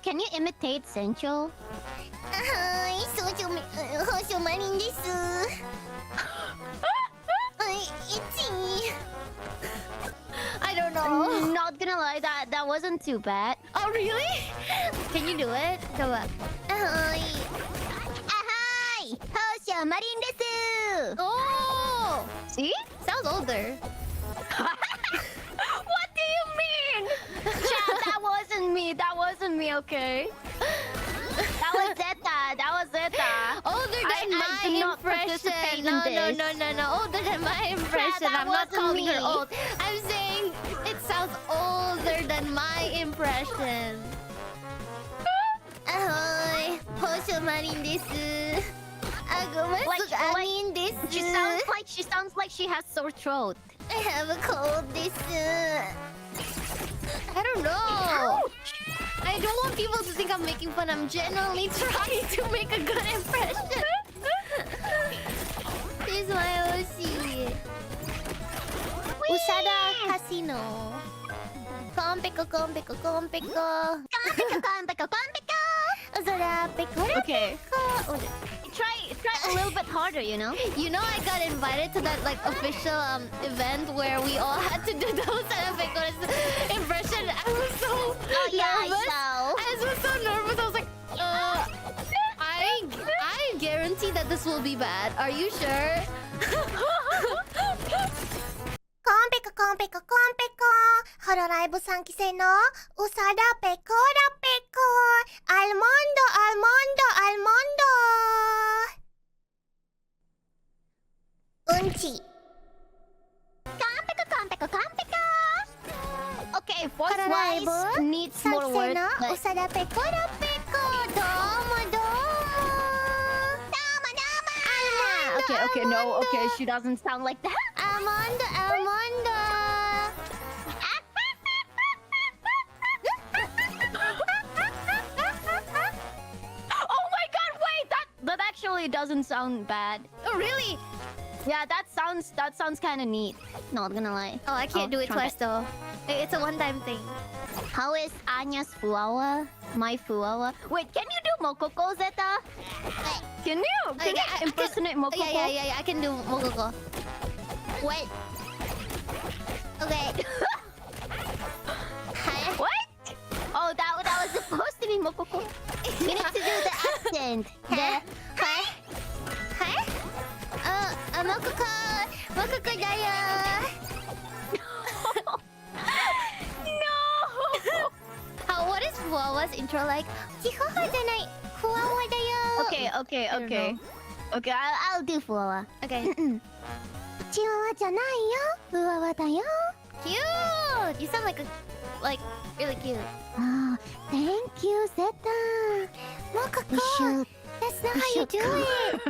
can you imitate Sencho? はい、そうちょめ、宝鐘マリンです。はい、I don't know. Not gonna lie, that wasn't too bad. Oh really? Can you do it? どうぞ。はい。宝鐘マリンです。Oh! See? Sounds older. What do you mean? Chat, that wasn't me. That wasn't me, okay? That was Zeta. Older than I my did not participate impression. in this. No. Older than my impression. that I'm not wasn't calling her me. old. I'm saying it sounds older than my impression. Ahoy. 宝鐘マリンです。あごめんすがアニンです。She sounds like she has sore throat. I have a cold です。I don't know. I don't want people to think I'm making fun. I'm genuinely trying to make a good impression. This is my OC. Usada Casino. Compeko. Usada Peko. Okay. Try a little bit harder, you know? You know, I got invited to that like official event where we all had to do those impression. I was so nervous. I was so nervous. I was like, I guarantee that this will be bad. Are you sure? Compeko. ホロライブ3期生のウサダペコラペコ。アルモンド。うんち。Compeko. Okay, voice wise needs more work. ウサダペコラペコ。どうも。Okay, no, okay, she doesn't sound like that. アーモンド。Oh my god, wait, that actually doesn't sound bad. Oh really? Yeah, that sounds kind of neat. Not gonna lie. Oh, I can't do it twice though. It's a one-time thing. How is Anya's fuawa? My fuawa? Wait, can you do Mokoko, Zeta? Can you impersonate Mokoko? Yeah, I can do Mokoko. Wait. Okay. What? Oh, that was supposed to be Mokoko. You need to do the accent. Mokoko だよ。No. What is Fuawa's intro like? チホホじゃない。フワワだよ。Okay. Okay, I'll do fuawa. Okay. チワワじゃないよ。フワワだよ。Cute. You sound like really cute. Ah, thank you, Zeta. Mokoko. That's not how you do it.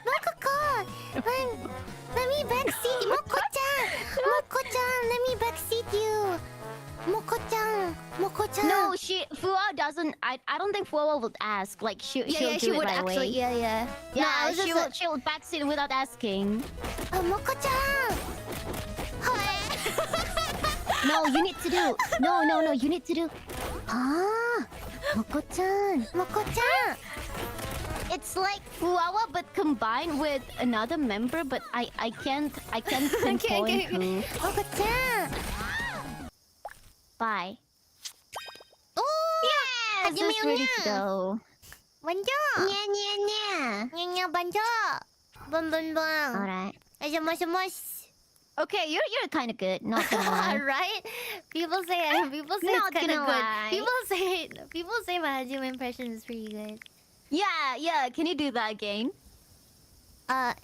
Mokoko. Let me backseat. Moko-chan, let me backseat you. Moko-chan. No, Fuwa doesn't. I don't think Fuwa would ask. Like she'll do she it would right actually. away. Yeah. Yeah, No, she would backseat without asking. Moko-chan. No, you need to do. No, you need to do. Ah, Moko-chan. It's like Fuawa but combined with another member, but I can't pinpoint who. Moko-chan. Bye. Oh, Yes, it's ready to go. Bonjour. Yeah. Bonjour. Bon. Alright. Okay, you're kind of good. Not gonna lie. Right? People say Not it's kind gonna of lie. good. People say my Hajime impression is pretty good. Yeah. Can you do that again? は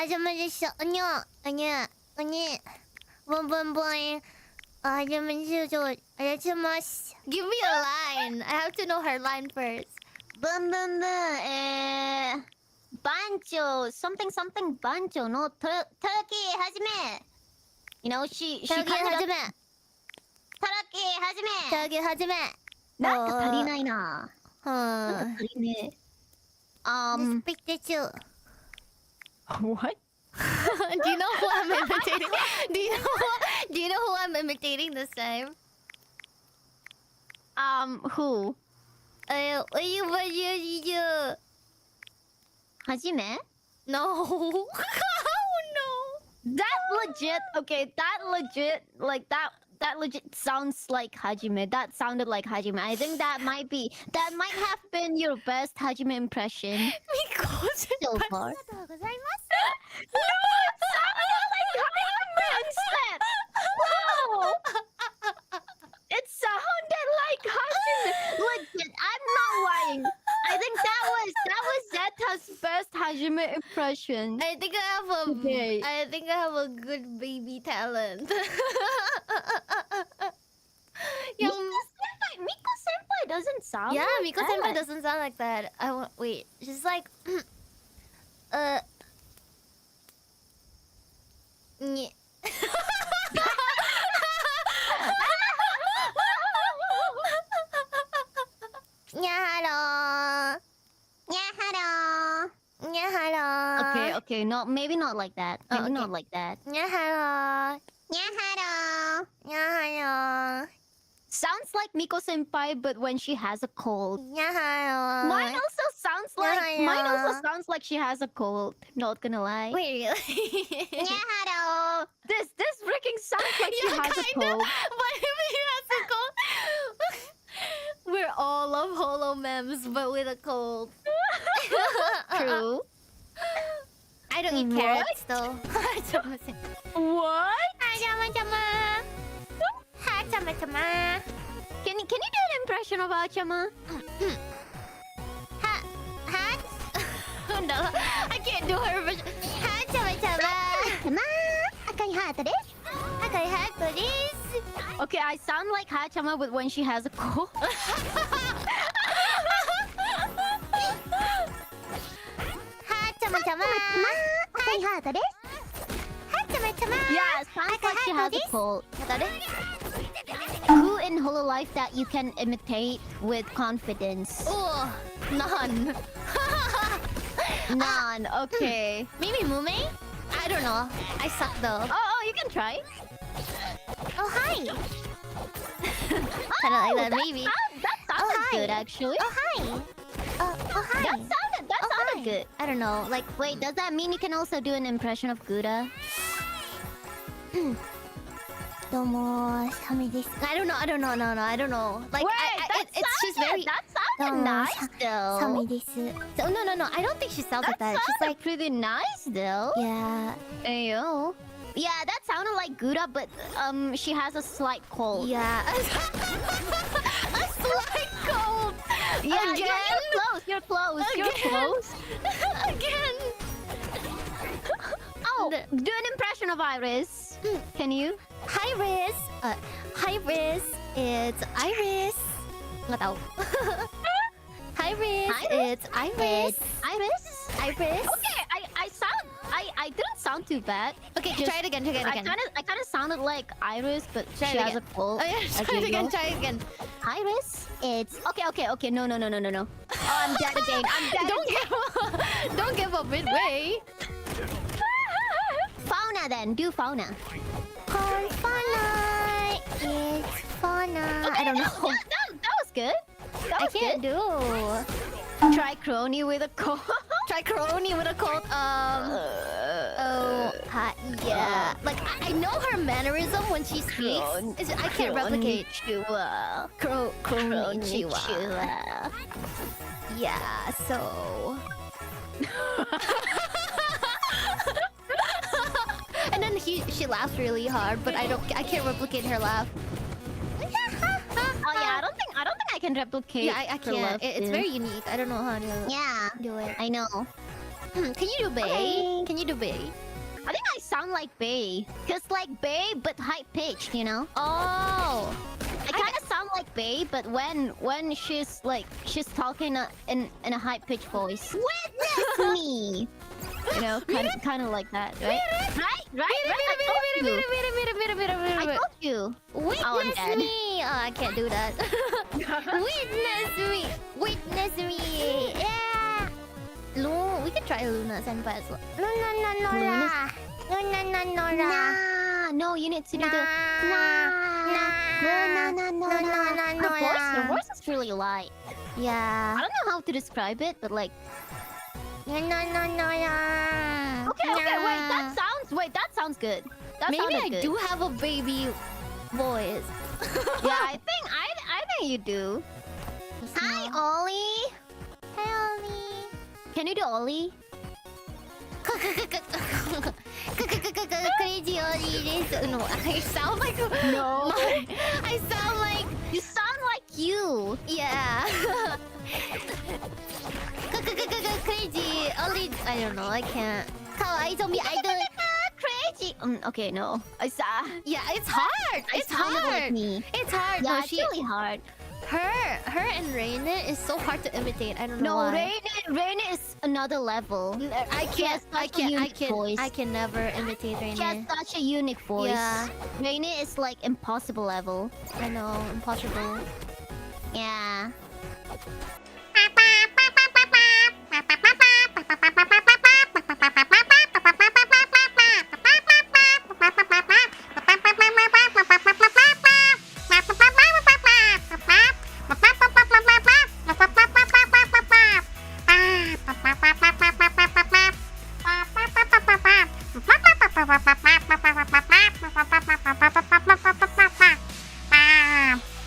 じめでしょ。おにゃ。ボン。はじめでしょ。お願いします。Give me a line. I have to know her line first. Boom. Bancho. Something bancho. No, Turkey hajime. You know, she kind of... はじめ。 Turkey hajime. なんか足りないな。なんか足りねえ。Speak the truth. What? Do you know who I'm imitating? Do you know who I'm imitating this time? Who? Hajime? No. Oh no. That legit. Okay, that legit. Like that legit sounds like Hajime. That sounded like Hajime. I think that might have been your best Hajime impression so far. No, it sounded like Hajime instead. Wow. It sounded like Hajime. Legit. I'm not lying. I think that was Zeta's best Hajime impression. I think I have a good baby talent. Yeah, Miko senpai doesn't sound. yeah, like Miko that. senpai doesn't sound like that. Wait. She's like, Nye- Nyaharo. Nyaharo. Nyaharo. Okay, no, maybe not like that. Oh, Maybe okay. not like that. Nyaharo. Nyaharo. Nyaharo. Sounds like Miko senpai, but when she has a cold. Nyaharo. Mine also sounds like she has a cold. Not gonna lie. Wait, really? Nyaharo. This freaking sounds like she has a cold. But if he has a cold, we're all of holo memes, but with a cold. True. I don't eat carrots though. What? Can you do an impression of Achama? No, I can't do her impression. Okay, I sound like Hachama, but when she has a cold. Yeah, sounds like she has a cold. Who in Hololive that you can imitate with confidence? Oh, none. None. Okay. Maybe Mume? I don't know. I suck though. Oh, you can try. Oh, hi. Kind of like that, maybe. That sounded hi. good, actually. Oh, hi. Oh, hi. That sounded good. I don't know. Like, Wait, does that mean you can also do an impression of Gouda? Domo, Sami desu. I don't know. No, I don't know. Like, she's very. That sounded nice, though. Sami desu. So, no. I don't think she sounds like that. She's like, pretty nice, though. yeah, Ayo. Yeah, that sounded like Gouda, but she has a slight cold. yeah. A slight cold. Yeah, Again? you're close. You're Again? close. Again. Oh, do an impression of Iris. Can you? Hi, Riz. Hi, Riz. It's Iris. Nggak tahu. Hi, Riz. Hi, Riz. It's Iris. Iris? Iris. Okay, I didn't sound too bad. Okay, try it again. I kind of sounded like Iris, but Try she it has a again. cold. Oh, yeah, as try it again. usual. Try it again. Iris? It's okay. No. Oh, I'm dead again. Don't give up midway. Fauna then. Do fauna. Hi, Fauna. It's Fauna. I don't know. That was good. That I was can't good. do. Try crony with a cold. Try crony with a cold. Oh, hi, yeah. Like I know her mannerism when she speaks. I can't replicate. Konnichiwa. Yeah. So. And then she laughs really hard, but I can't replicate her laugh. Oh yeah, I don't think I can replicate. Yeah, I her can't. laugh, It's too. very unique. I don't know how to Yeah, do it. I know. Can you do Bay? Hi. Can you do Bay? I think I sound like Bay, cause like Bay but high pitched, you know. Oh. I kind of sound like Bay, but when she's talking in a high pitched voice. Witness me. You know, kind of like that, right? Right. I told you. Witness Oh, I'm dead. me! Oh, I can't do that. Witness me! Yeah! We can try Luna Senpai as well. Luna. no, you need to do the. Her voice is really light. Yeah. I don't know how to describe it, but like. Okay, that sounds good. Maybe I good. do have a baby voice. Yeah, I think you do. Hi, Ollie. Hi, Ollie. Can you do Ollie? Crazy Ollieです. No, I sound like No. I sound like You sound like you. yeah. Crazy Ollie. I don't know. I can't. Kawaii zombie idol. Crazy. Okay, no. I saw. Yeah, it's hard. It's sounded like hard. me. It's hard. Yeah, No, it's really hard. her and Raina is so hard to imitate. I don't know No, why. Rain is another level. I can't. I Voice. can never imitate She has Raina. such a unique voice. Yeah. Rain is like impossible level. I know, impossible. Yeah.